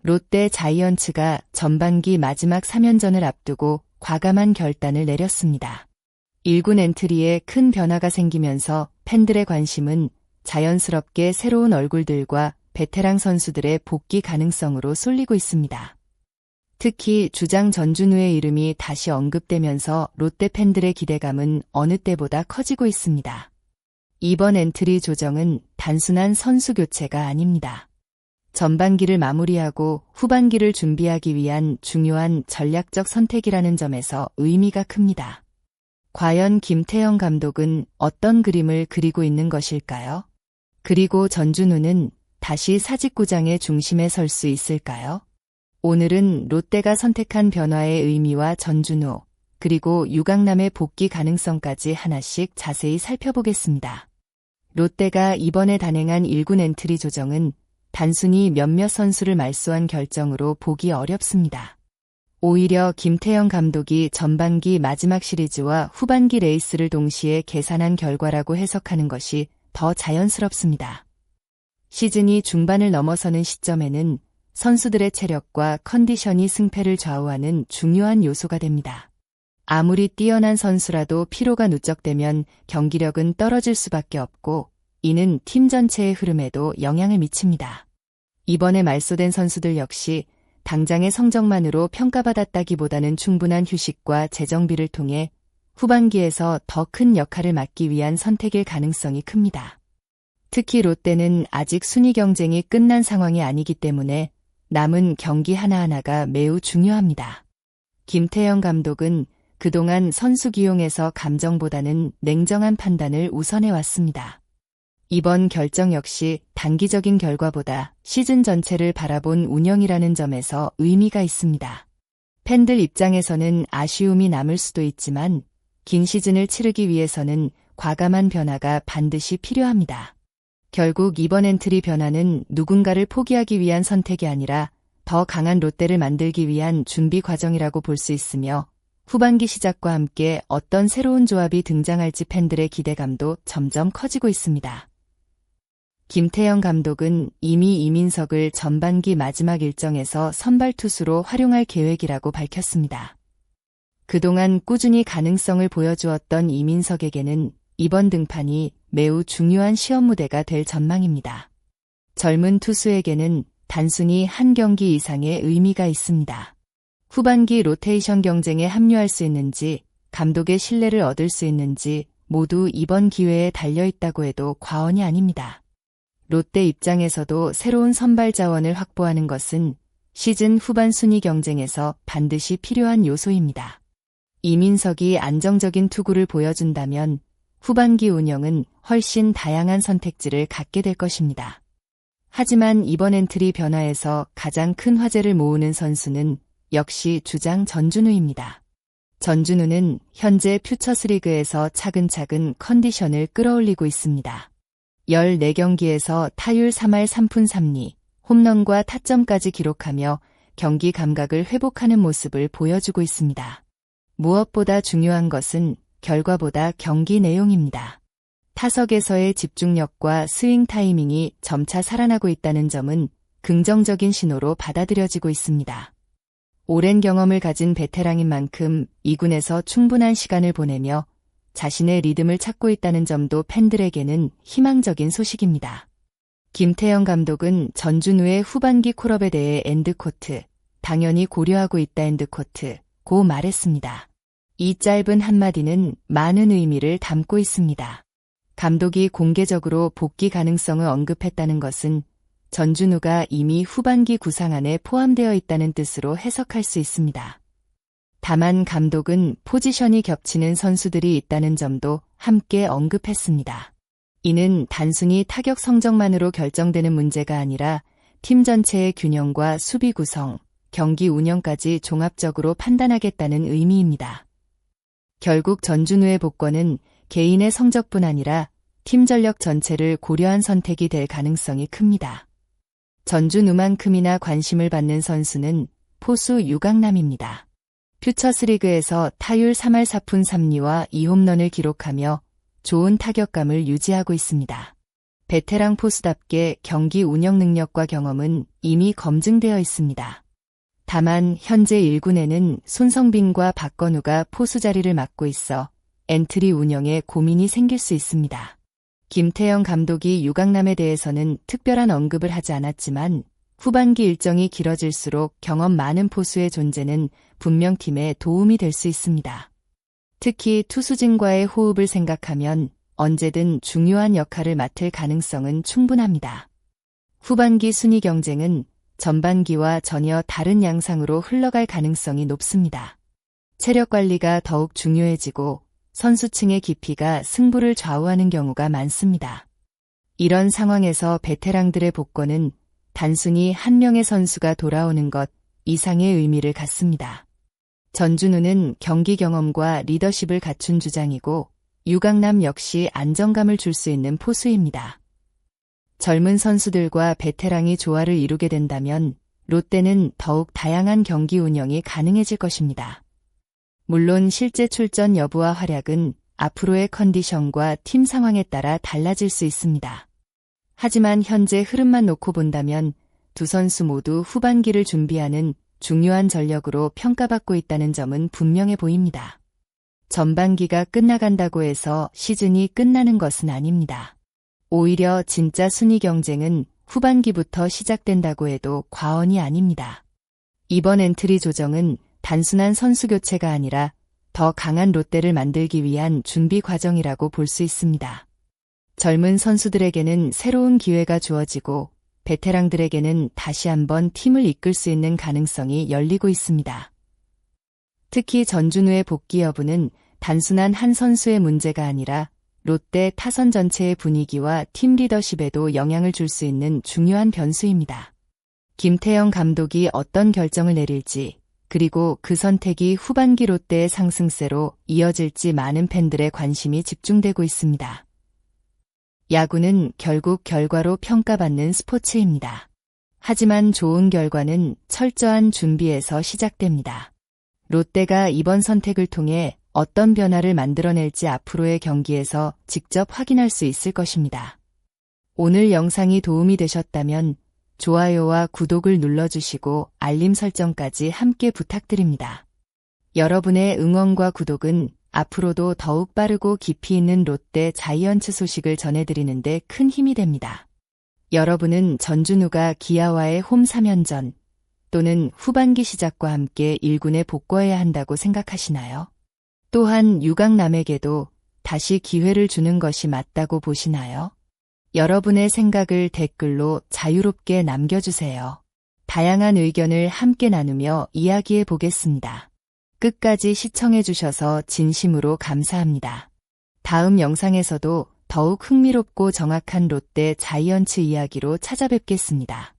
롯데 자이언츠가 전반기 마지막 3연전을 앞두고 과감한 결단을 내렸습니다. 1군 엔트리에 큰 변화가 생기면서 팬들의 관심은 자연스럽게 새로운 얼굴들과 베테랑 선수들의 복귀 가능성으로 쏠리고 있습니다. 특히 주장 전준우의 이름이 다시 언급되면서 롯데 팬들의 기대감은 어느 때보다 커지고 있습니다. 이번 엔트리 조정은 단순한 선수 교체가 아닙니다. 전반기를 마무리하고 후반기를 준비하기 위한 중요한 전략적 선택이라는 점에서 의미가 큽니다. 과연 김태형 감독은 어떤 그림을 그리고 있는 것일까요? 그리고 전준우는 다시 사직구장의 중심에 설 수 있을까요? 오늘은 롯데가 선택한 변화의 의미와 전준우, 그리고 유강남의 복귀 가능성까지 하나씩 자세히 살펴보겠습니다. 롯데가 이번에 단행한 1군 엔트리 조정은 단순히 몇몇 선수를 말소한 결정으로 보기 어렵습니다. 오히려 김태형 감독이 전반기 마지막 시리즈와 후반기 레이스를 동시에 계산한 결과라고 해석하는 것이 더 자연스럽습니다. 시즌이 중반을 넘어서는 시점에는 선수들의 체력과 컨디션이 승패를 좌우하는 중요한 요소가 됩니다. 아무리 뛰어난 선수라도 피로가 누적되면 경기력은 떨어질 수밖에 없고 이는 팀 전체의 흐름에도 영향을 미칩니다. 이번에 말소된 선수들 역시 당장의 성적만으로 평가받았다기보다는 충분한 휴식과 재정비를 통해 후반기에서 더 큰 역할을 맡기 위한 선택일 가능성이 큽니다. 특히 롯데는 아직 순위 경쟁이 끝난 상황이 아니기 때문에 남은 경기 하나하나가 매우 중요합니다. 김태형 감독은 그동안 선수 기용에서 감정보다는 냉정한 판단을 우선해왔습니다. 이번 결정 역시 단기적인 결과보다 시즌 전체를 바라본 운영이라는 점에서 의미가 있습니다. 팬들 입장에서는 아쉬움이 남을 수도 있지만 긴 시즌을 치르기 위해서는 과감한 변화가 반드시 필요합니다. 결국 이번 엔트리 변화는 누군가를 포기하기 위한 선택이 아니라 더 강한 롯데를 만들기 위한 준비 과정이라고 볼 수 있으며 후반기 시작과 함께 어떤 새로운 조합이 등장할지 팬들의 기대감도 점점 커지고 있습니다. 김태형 감독은 이미 이민석을 전반기 마지막 일정에서 선발 투수로 활용할 계획이라고 밝혔습니다. 그동안 꾸준히 가능성을 보여주었던 이민석에게는 이번 등판이 매우 중요한 시험 무대가 될 전망입니다. 젊은 투수에게는 단순히 한 경기 이상의 의미가 있습니다. 후반기 로테이션 경쟁에 합류할 수 있는지, 감독의 신뢰를 얻을 수 있는지 모두 이번 기회에 달려있다고 해도 과언이 아닙니다. 롯데 입장에서도 새로운 선발 자원을 확보하는 것은 시즌 후반 순위 경쟁에서 반드시 필요한 요소입니다. 이민석이 안정적인 투구를 보여준다면 후반기 운영은 훨씬 다양한 선택지를 갖게 될 것입니다. 하지만 이번 엔트리 변화에서 가장 큰 화제를 모으는 선수는 역시 주장 전준우입니다. 전준우는 현재 퓨처스리그에서 차근차근 컨디션을 끌어올리고 있습니다. 14경기에서 타율 3할 3푼 3리, 홈런과 타점까지 기록하며 경기 감각을 회복하는 모습을 보여주고 있습니다. 무엇보다 중요한 것은 결과보다 경기 내용입니다. 타석에서의 집중력과 스윙 타이밍이 점차 살아나고 있다는 점은 긍정적인 신호로 받아들여지고 있습니다. 오랜 경험을 가진 베테랑인 만큼 2군에서 충분한 시간을 보내며 자신의 리듬을 찾고 있다는 점도 팬들에게는 희망적인 소식입니다. 김태형 감독은 전준우의 후반기 콜업에 대해 엔드코트, 당연히 고려하고 있다 엔드코트, 고 말했습니다. 이 짧은 한마디는 많은 의미를 담고 있습니다. 감독이 공개적으로 복귀 가능성을 언급했다는 것은 전준우가 이미 후반기 구상 안에 포함되어 있다는 뜻으로 해석할 수 있습니다. 다만 감독은 포지션이 겹치는 선수들이 있다는 점도 함께 언급했습니다. 이는 단순히 타격 성적만으로 결정되는 문제가 아니라 팀 전체의 균형과 수비 구성, 경기 운영까지 종합적으로 판단하겠다는 의미입니다. 결국 전준우의 복권은 개인의 성적뿐 아니라 팀 전력 전체를 고려한 선택이 될 가능성이 큽니다. 전준우만큼이나 관심을 받는 선수는 포수 유강남입니다. 퓨처스리그에서 타율 3할 4푼 3리와 2홈런을 기록하며 좋은 타격감을 유지하고 있습니다. 베테랑 포수답게 경기 운영 능력과 경험은 이미 검증되어 있습니다. 다만 현재 1군에는 손성빈과 박건우가 포수 자리를 맡고 있어 엔트리 운영에 고민이 생길 수 있습니다. 김태형 감독이 유강남에 대해서는 특별한 언급을 하지 않았지만 후반기 일정이 길어질수록 경험 많은 포수의 존재는 분명 팀에 도움이 될 수 있습니다. 특히 투수진과의 호흡을 생각하면 언제든 중요한 역할을 맡을 가능성은 충분합니다. 후반기 순위 경쟁은 전반기와 전혀 다른 양상으로 흘러갈 가능성이 높습니다. 체력 관리가 더욱 중요해지고 선수층의 깊이가 승부를 좌우하는 경우가 많습니다. 이런 상황에서 베테랑들의 복권은 단순히 한 명의 선수가 돌아오는 것 이상의 의미를 갖습니다. 전준우는 경기 경험과 리더십을 갖춘 주장이고 유강남 역시 안정감을 줄 수 있는 포수입니다. 젊은 선수들과 베테랑이 조화를 이루게 된다면 롯데는 더욱 다양한 경기 운영이 가능해질 것입니다. 물론 실제 출전 여부와 활약은 앞으로의 컨디션과 팀 상황에 따라 달라질 수 있습니다. 하지만 현재 흐름만 놓고 본다면 두 선수 모두 후반기를 준비하는 중요한 전력으로 평가받고 있다는 점은 분명해 보입니다. 전반기가 끝나간다고 해서 시즌이 끝나는 것은 아닙니다. 오히려 진짜 순위 경쟁은 후반기부터 시작된다고 해도 과언이 아닙니다. 이번 엔트리 조정은 단순한 선수 교체가 아니라 더 강한 롯데를 만들기 위한 준비 과정이라고 볼 수 있습니다. 젊은 선수들에게는 새로운 기회가 주어지고 베테랑들에게는 다시 한번 팀을 이끌 수 있는 가능성이 열리고 있습니다. 특히 전준우의 복귀 여부는 단순한 한 선수의 문제가 아니라 롯데 타선 전체의 분위기와 팀 리더십에도 영향을 줄 수 있는 중요한 변수입니다. 김태형 감독이 어떤 결정을 내릴지, 그리고 그 선택이 후반기 롯데의 상승세로 이어질지 많은 팬들의 관심이 집중되고 있습니다. 야구는 결국 결과로 평가받는 스포츠입니다. 하지만 좋은 결과는 철저한 준비에서 시작됩니다. 롯데가 이번 선택을 통해 어떤 변화를 만들어낼지 앞으로의 경기에서 직접 확인할 수 있을 것입니다. 오늘 영상이 도움이 되셨다면 좋아요와 구독을 눌러주시고 알림 설정까지 함께 부탁드립니다. 여러분의 응원과 구독은 앞으로도 더욱 빠르고 깊이 있는 롯데 자이언츠 소식을 전해드리는 데 큰 힘이 됩니다. 여러분은 전준우가 기아와의 홈 3연전 또는 후반기 시작과 함께 1군에 복귀해야 한다고 생각하시나요? 또한 유강남에게도 다시 기회를 주는 것이 맞다고 보시나요? 여러분의 생각을 댓글로 자유롭게 남겨주세요. 다양한 의견을 함께 나누며 이야기해 보겠습니다. 끝까지 시청해주셔서 진심으로 감사합니다. 다음 영상에서도 더욱 흥미롭고 정확한 롯데 자이언츠 이야기로 찾아뵙겠습니다.